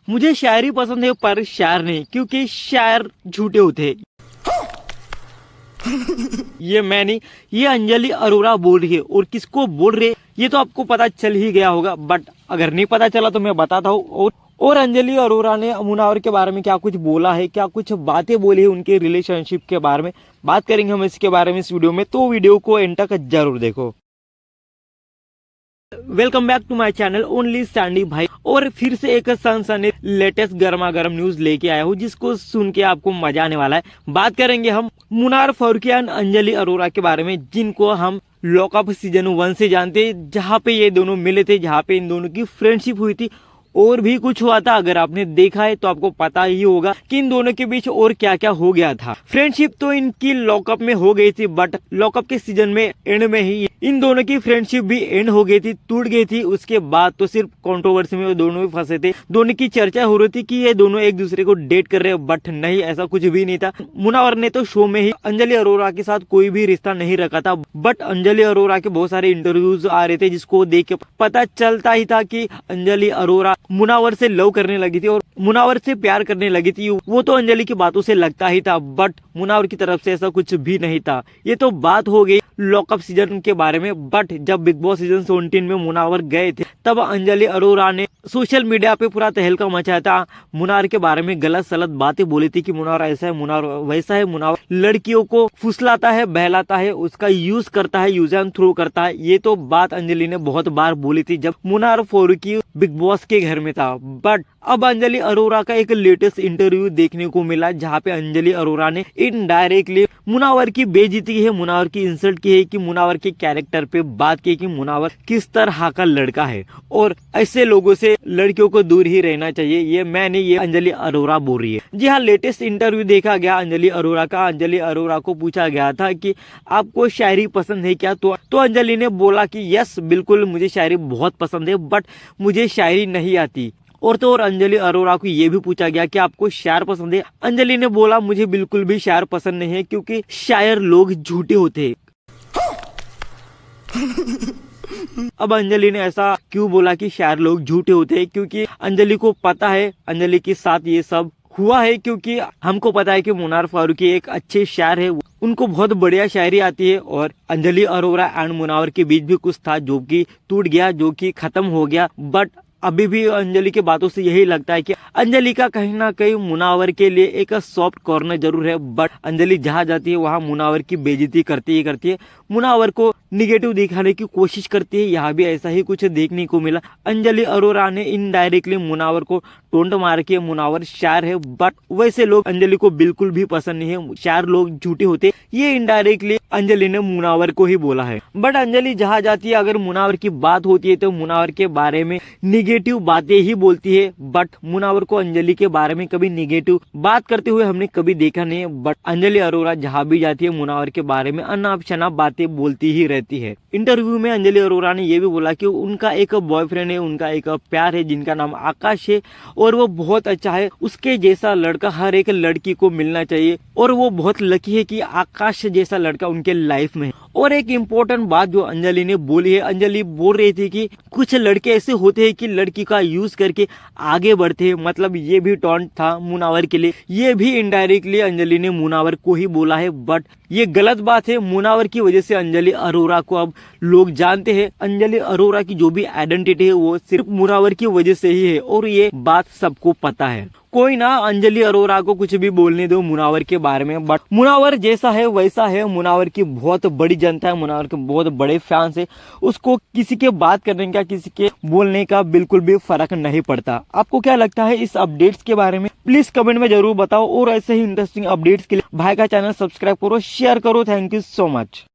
मुझे शायरी पसंद है पर शायर नहीं, क्योंकि शायर झूठे होते हैं। ये मैं नहीं, ये अंजलि अरोरा बोल रही है। और किसको बोल रही है ये तो आपको पता चल ही गया होगा, बट अगर नहीं पता चला तो मैं बताता हूँ। और अंजलि अरोरा ने मुनावर के बारे में क्या कुछ बोला है, क्या कुछ बातें बोली है उनके रिलेशनशिप के बारे में, बात करेंगे हम इसके बारे में इस वीडियो में, तो वीडियो को एंड तक जरूर देखो। Welcome back to my channel only Sandy भाई। और फिर से एक सनसनी लेटेस्ट गर्मा गर्म न्यूज लेके आया हूँ, जिसको सुन के आपको मजा आने वाला है। बात करेंगे हम मुनार फारूकी एंड अंजलि अरोरा के बारे में, जिनको हम लॉकअप सीजन 1 से जानते हैं, जहाँ पे ये दोनों मिले थे, जहाँ पे इन दोनों की फ्रेंडशिप हुई थी और भी कुछ हुआ था। अगर आपने देखा है तो आपको पता ही होगा कि इन दोनों के बीच और क्या क्या हो गया था। फ्रेंडशिप तो इनकी लॉकअप में हो गई थी, बट लॉकअप के सीजन में एंड में ही इन दोनों की फ्रेंडशिप भी एंड हो गई थी, टूट गई थी। उसके बाद तो सिर्फ कंट्रोवर्सी में वो दोनों भी फंसे थे। दोनों की चर्चा हो रही थी कि ये दोनों एक दूसरे को डेट कर रहे हैं, बट नहीं, ऐसा कुछ भी नहीं था। मुनावर ने तो शो में ही अंजलि अरोरा के साथ कोई भी रिश्ता नहीं रखा था, बट अंजलि अरोरा के बहुत सारे इंटरव्यूज आ रहे थे, जिसको देख के पता चलता ही था कि अंजलि अरोरा मुनावर से लव करने लगी थी और मुनावर से प्यार करने लगी थी। वो तो अंजलि की बातों से लगता ही था, बट मुनावर की तरफ से ऐसा कुछ भी नहीं था। ये तो बात हो गई लॉकअप सीजन के बारे में, बट जब बिग बॉस सीजन 17 में मुनावर गए थे, तब अंजलि अरोरा ने सोशल मीडिया पे पूरा तहलका मचाया था। मुनावर के बारे में गलत सलत बातें बोली थी कि मुनावर ऐसा है, मुनावर वैसा है, मुनावर लड़कियों को फुसलाता है, बहलाता है, उसका यूज करता है, यूज एंड थ्रो करता है। ये तो बात अंजलि ने बहुत बार बोली थी जब मुनार फारूकी बिग बॉस के घर में था। बट अब अंजलि अरोरा का एक लेटेस्ट इंटरव्यू देखने को मिला, जहाँ पे अंजलि अरोरा ने इनडायरेक्टली मुनावर की बेइज्जती की है, मुनावर की इंसल्ट की है, कि मुनावर के कैरेक्टर पे बात की कि मुनावर किस तरह का लड़का है और ऐसे लोगों से लड़कियों को दूर ही रहना चाहिए। ये मैं नहीं, ये अंजलि अरोरा बोल रही है। जी हाँ, लेटेस्ट इंटरव्यू देखा गया अंजलि अरोरा का। अंजलि अरोरा को पूछा गया था कि आपको शायरी पसंद है क्या, तो अंजलि ने बोला कि यस बिल्कुल मुझे शायरी बहुत पसंद है, बट मुझे शायरी नहीं आती। और तो और अंजलि अरोरा को ये भी पूछा गया कि आपको शायर पसंद है। अंजलि ने बोला मुझे बिल्कुल भी शायर पसंद नहीं है, क्योंकि शायर लोग झूठे होते हैं। अब अंजलि ने ऐसा क्यों बोला कि शायर लोग झूठे होते हैं, क्योंकि अंजलि को पता है अंजलि के साथ ये सब हुआ है, क्योंकि हमको पता है कि मुनार फारूकी एक अच्छे शायर है, उनको बहुत बढ़िया शायरी आती है। और अंजलि अरोरा एंड मुनावर के बीच भी कुछ था जो कि टूट गया, जो कि खत्म हो गया। बट अभी भी अंजलि के बातों से यही लगता है कि अंजलि का कहीं ना कहीं मुनावर के लिए एक सॉफ्ट कॉर्नर जरूर है, बट अंजलि जहां जाती है वहां मुनावर की बेइज्जती करती ही करती है, मुनावर को निगेटिव दिखाने की कोशिश करती है। यहाँ भी ऐसा ही कुछ देखने को मिला। अंजलि अरोरा ने इनडायरेक्टली मुनावर को टोंट मार के मुनावर शायर है, बट वैसे लोग अंजलि को बिल्कुल भी पसंद नहीं है, शायर लोग झूठे होते, ये इनडायरेक्टली अंजलि ने मुनावर को ही बोला है। बट अंजलि जहां जाती है, अगर मुनावर की बात होती है तो मुनावर के बारे में निगेटिव बातें ही बोलती है, बट मुनावर को अंजलि के बारे में कभी निगेटिव बात करते हुए हमने कभी देखा नहीं है। बट अंजलि अरोरा जहां भी जाती है मुनावर के बारे में अनाप शनाप बातें बोलती ही रहती है। इंटरव्यू में अंजलि अरोरा ने यह भी बोला कि उनका एक बॉयफ्रेंड है, उनका एक प्यार है, जिनका नाम आकाश है, और वो बहुत अच्छा है। उसके जैसा लड़का हर एक लड़की को मिलना चाहिए, और वो बहुत लकी है कि आकाश जैसा लड़का उनके लाइफ में है। और एक इम्पोर्टेंट बात जो अंजलि ने बोली है, अंजलि बोल रही थी कि कुछ लड़के ऐसे होते हैं कि लड़की का यूज करके आगे बढ़ते हैं। मतलब ये भी टॉन्ट था मुनावर के लिए, ये भी इनडायरेक्टली अंजलि ने मुनावर को ही बोला है, बट ये गलत बात है। मुनावर की वजह से अंजलि अरोरा को अब लोग जानते हैं। अंजलि अरोरा की जो भी आइडेंटिटी है वो सिर्फ मुनावर की वजह से ही है, और ये बात सबको पता है। कोई ना अंजलि अरोरा को कुछ भी बोलने दो मुनावर के बारे में, बट मुनावर जैसा है वैसा है। मुनावर की बहुत बड़ी जनता है, मुनावर के बहुत बड़े फैंस है। उसको किसी के बात करने का, किसी के बोलने का बिल्कुल भी फर्क नहीं पड़ता। आपको क्या लगता है इस अपडेट्स के बारे में, प्लीज कमेंट में जरूर बताओ। और ऐसे ही इंटरेस्टिंग अपडेट्स के लिए भाई का चैनल सब्सक्राइब करो, शेयर करो। Thank you so much.